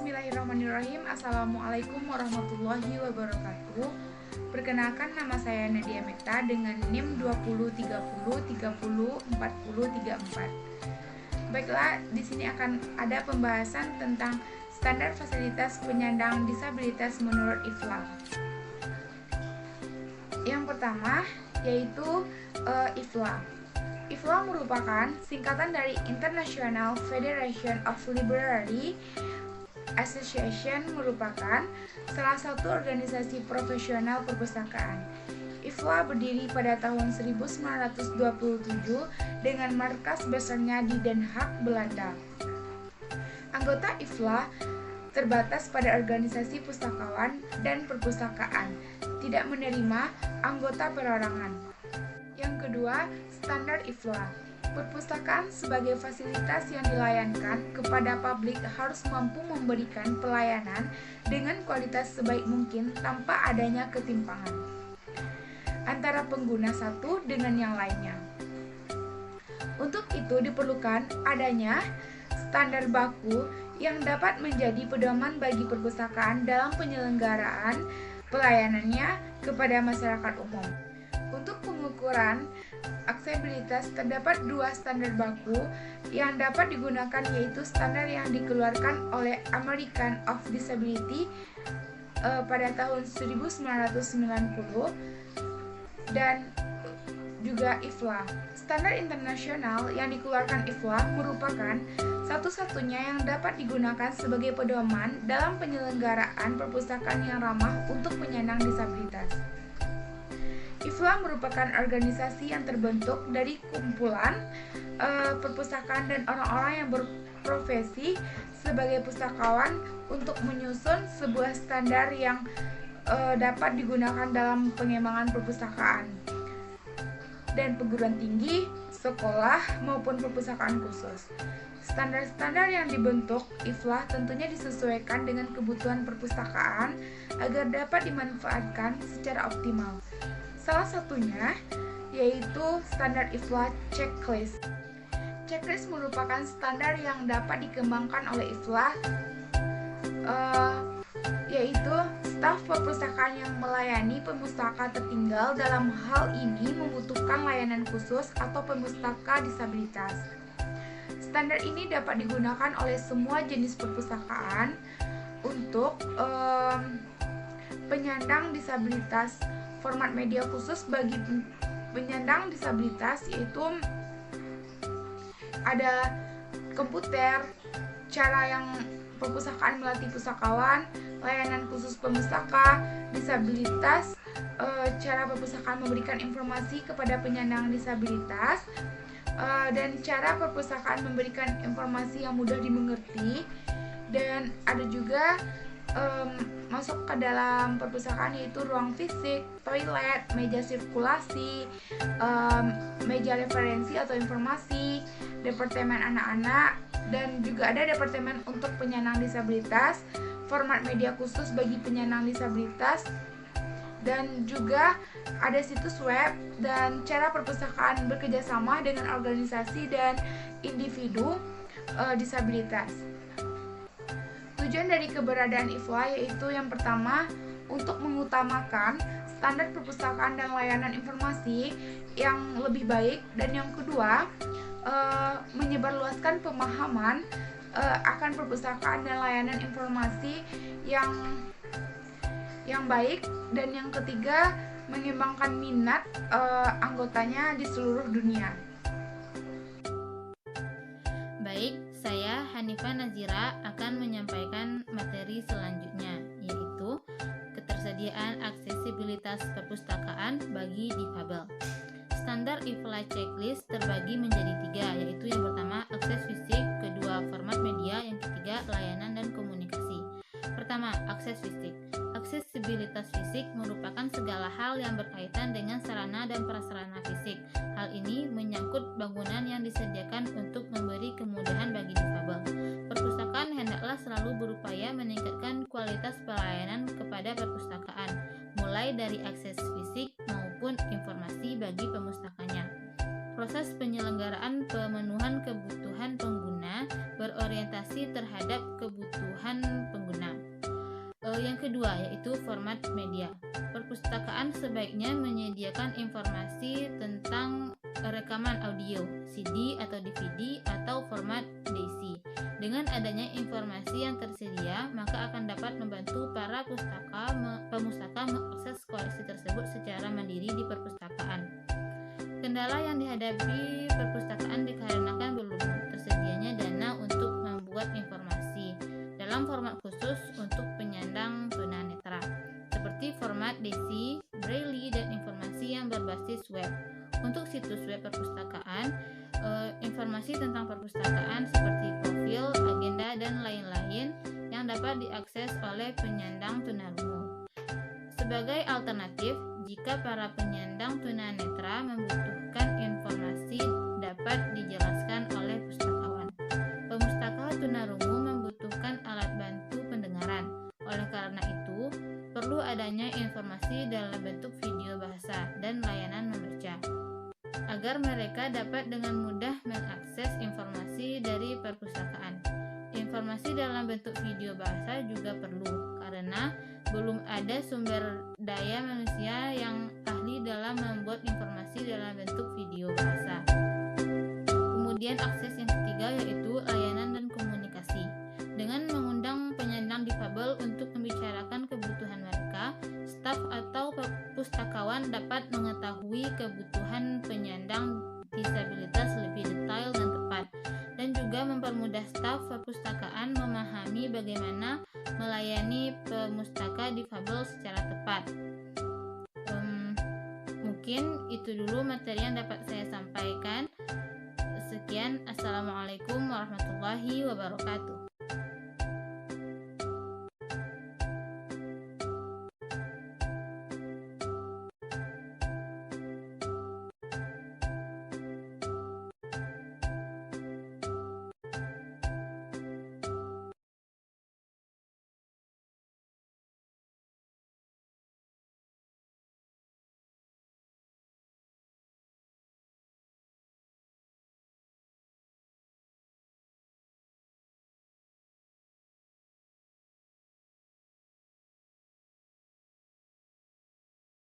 Bismillahirrahmanirrahim. Assalamualaikum warahmatullahi wabarakatuh. Perkenalkan, nama saya Nadia Meta dengan NIM 2030303034. Baiklah, di sini akan ada pembahasan tentang standar fasilitas penyandang disabilitas menurut IFLA. Yang pertama yaitu IFLA. IFLA merupakan singkatan dari International Federation of Library Association, merupakan salah satu organisasi profesional perpustakaan. IFLA berdiri pada tahun 1927 dengan markas besarnya di Den Haag, Belanda. Anggota IFLA terbatas pada organisasi pustakawan dan perpustakaan, tidak menerima anggota perorangan. Yang kedua, standar IFLA. Perpustakaan sebagai fasilitas yang dilayankan kepada publik harus mampu memberikan pelayanan dengan kualitas sebaik mungkin tanpa adanya ketimpangan antara pengguna satu dengan yang lainnya. Untuk itu diperlukan adanya standar baku yang dapat menjadi pedoman bagi perpustakaan dalam penyelenggaraan pelayanannya kepada masyarakat umum. Untuk pengukuran aksesibilitas terdapat dua standar baku yang dapat digunakan, yaitu standar yang dikeluarkan oleh American of Disability pada tahun 1990 dan juga IFLA. Standar internasional yang dikeluarkan IFLA merupakan satu-satunya yang dapat digunakan sebagai pedoman dalam penyelenggaraan perpustakaan yang ramah untuk penyandang disabilitas. IFLA merupakan organisasi yang terbentuk dari kumpulan perpustakaan dan orang-orang yang berprofesi sebagai pustakawan untuk menyusun sebuah standar yang dapat digunakan dalam pengembangan perpustakaan dan perguruan tinggi, sekolah, maupun perpustakaan khusus. Standar-standar yang dibentuk IFLA tentunya disesuaikan dengan kebutuhan perpustakaan agar dapat dimanfaatkan secara optimal. Salah satunya yaitu standar IFLA checklist. Checklist merupakan standar yang dapat dikembangkan oleh IFLA, yaitu staf perpustakaan yang melayani pemustaka tertinggal dalam hal ini membutuhkan layanan khusus atau pemustaka disabilitas. Standar ini dapat digunakan oleh semua jenis perpustakaan untuk penyandang disabilitas. Format media khusus bagi penyandang disabilitas yaitu ada komputer, cara yang perpustakaan melatih pustakawan, layanan khusus pemustaka disabilitas, cara perpustakaan memberikan informasi kepada penyandang disabilitas, dan cara perpustakaan memberikan informasi yang mudah dimengerti. Dan ada juga masuk ke dalam perpustakaan yaitu ruang fisik, toilet, meja sirkulasi, meja referensi atau informasi, departemen anak-anak, dan juga ada departemen untuk penyandang disabilitas, format media khusus bagi penyandang disabilitas, dan juga ada situs web dan cara perpustakaan bekerjasama dengan organisasi dan individu disabilitas. Tujuan dari keberadaan IFLA yaitu yang pertama, untuk mengutamakan standar perpustakaan dan layanan informasi yang lebih baik, dan yang kedua, menyebarluaskan pemahaman akan perpustakaan dan layanan informasi yang baik, dan yang ketiga, mengembangkan minat anggotanya di seluruh dunia. Baik, saya Hanifah Nazira akan menyampaikan materi selanjutnya, yaitu ketersediaan aksesibilitas perpustakaan bagi difabel. Standar IFLA checklist terbagi menjadi tiga, yaitu yang pertama akses fisik, kedua format media, yang ketiga layanan dan komunikasi. Pertama, akses fisik. Aksesibilitas fisik merupakan segala hal yang berkaitan dengan sarana dan prasarana fisik. Hal ini menyangkut bangunan yang disediakan untuk memberi kemudahan bagi difabel. Perpustakaan hendaklah selalu berupaya meningkatkan kualitas pelayanan kepada perpustakaan, mulai dari akses fisik maupun informasi bagi pemustakanya. Proses penyelenggaraan pemenuhan kebutuhan pengguna berorientasi terhadap kebutuhan pengguna Yang kedua yaitu format media. Perpustakaan sebaiknya menyediakan informasi tentang rekaman audio, CD atau DVD atau format DAISY. Dengan adanya informasi yang tersedia, maka akan dapat membantu para pemustaka mengakses koleksi tersebut secara mandiri di perpustakaan. Kendala yang dihadapi perpustakaan dikarenakan belum tersedianya dana untuk membuat informasi dalam format khusus untuk penyandang tunanetra, seperti format DAISY, Braille, dan informasi yang berbasis web. Untuk situs web perpustakaan, informasi tentang perpustakaan seperti profil, agenda, dan lain-lain yang dapat diakses oleh penyandang tunarungu. Sebagai alternatif, jika para penyandang tunanetra membutuhkan informasi dapat dijelaskan oleh pustakawan. Pemustaka tunarungu membutuhkan alat bantu pendengaran. Oleh karena itu, perlu adanya informasi dalam bentuk video bahasa dan layanan membaca, agar mereka dapat dengan mudah mengakses informasi dari perpustakaan. Informasi dalam bentuk video bahasa juga perlu, karena belum ada sumber daya manusia yang ahli dalam membuat informasi dalam bentuk video bahasa. Kemudian akses yang ketiga yaitu layanan dan komunikasi. Dengan mengundang penyandang difabel untuk membicarakan kebutuhan mereka, staf atau pustakawan dapat mengetahui kebutuhan penyandang disabilitas lebih detail dan tepat, dan juga mempermudah staf perpustakaan memahami bagaimana melayani pemustaka difabel secara tepat. Mungkin itu dulu materi yang dapat saya sampaikan. Sekian, Assalamualaikum warahmatullahi wabarakatuh.